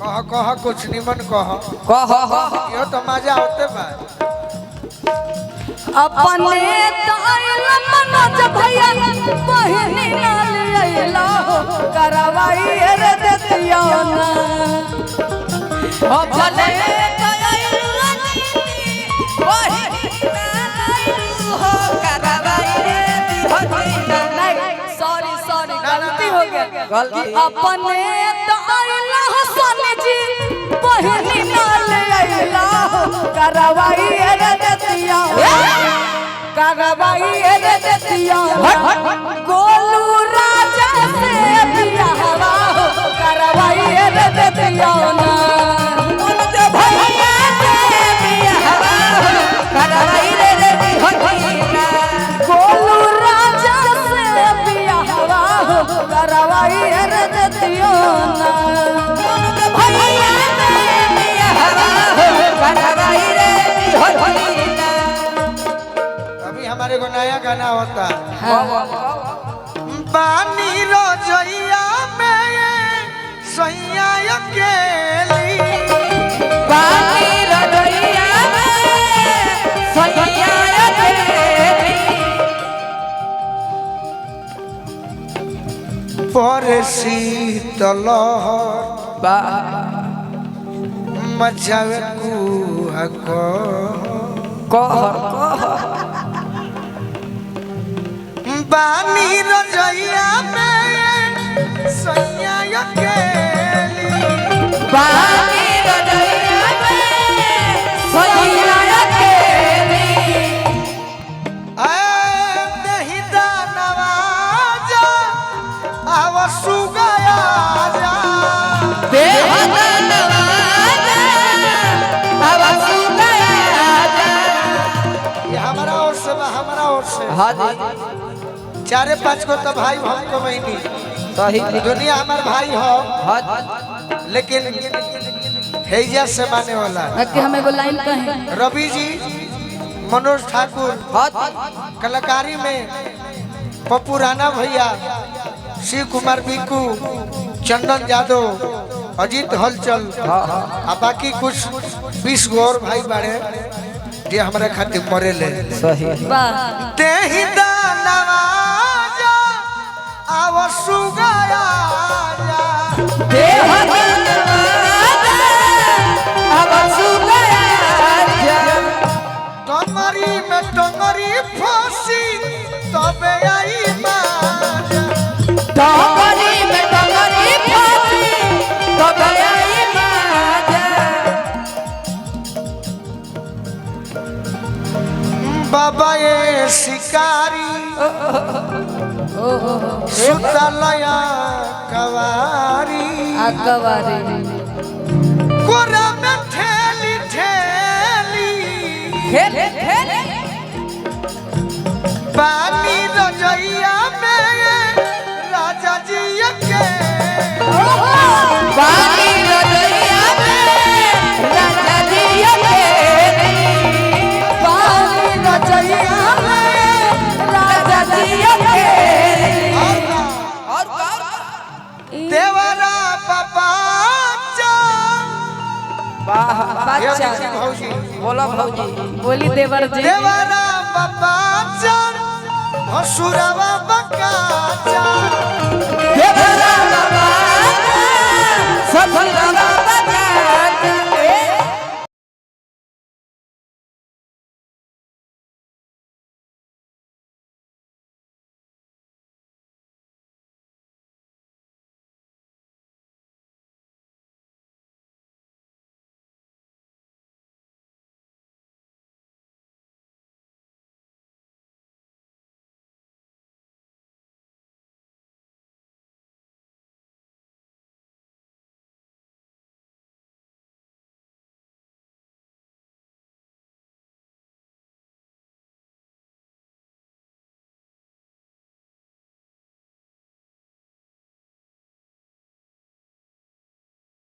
कह कह कुछ निमन कह यो तो मजा होते बा अपने ताइल मनोज भैया बहिनी नाल आइला करवाई रे देतिया ना अपने ताइल बहिनी नाल आइला करवाई रे देतिया नहीं सॉरी सॉरी गलती हो गया गलती अपने ताइल हसन जी बहिनी नाल आइला करवाई रे देतिया करवाई रे देतिया गोलू राजा से बियाहवा करवाई रे देतिया ना भैया से बियाहवा करवाई रे देतिया गोलू राजा से बियाहवा करवाई रे देतिया ना भैया से बियाहवा करवाई रे देतिया। हमारे को नया गाना होता बानी रोजैया में सैया अकेली बानी रोजैया में सैया अकेली पर शीतल मचावे कुआ बानी रजैया में सैया अकेली बानी रोजैया में सैया अकेली नहीं दानवाजा आव सुगया जा देह दानवाजा आव सुगया जा ये हमारा ओर से हमारा ओर से हाँ जी 4-5 को तो भाई हमको नहीं सही दुनिया हमार भाई हो हाँ लेकिन हैजा से माने वाला कि हमें वो लाइन कहें रवि जी मनोज ठाकुर हाँ कलाकारी में पप्पू राणा भैया शिव कुमार बिकू चंदन यादव अजीत हलचल और बाकी कुछ 20 गो और भाई बाड़े जे हमारे खातिर मरे ले सही तेहि दानवाजा आव सुगया जा देह दानवाजा आव सुगया जा टंगरी में टंगरी फंसी तबे आई माजा टंगरी में टंगरी फंसी तबे आई माजा बाबा ये शिकारी सुतलया कवारी अकवारी कोरा में ठेली ठेली खेल खेल पानी रजैया में राजा जी के बानी रोजैया में राजा जी अकेली बानी रोजैया में राजा जी अकेली और देवरा बाबा बच्चा भौजी बोलो भौजी बोली देवर जी देवरा बाबा भसुरवा बका देवरा बाबा सब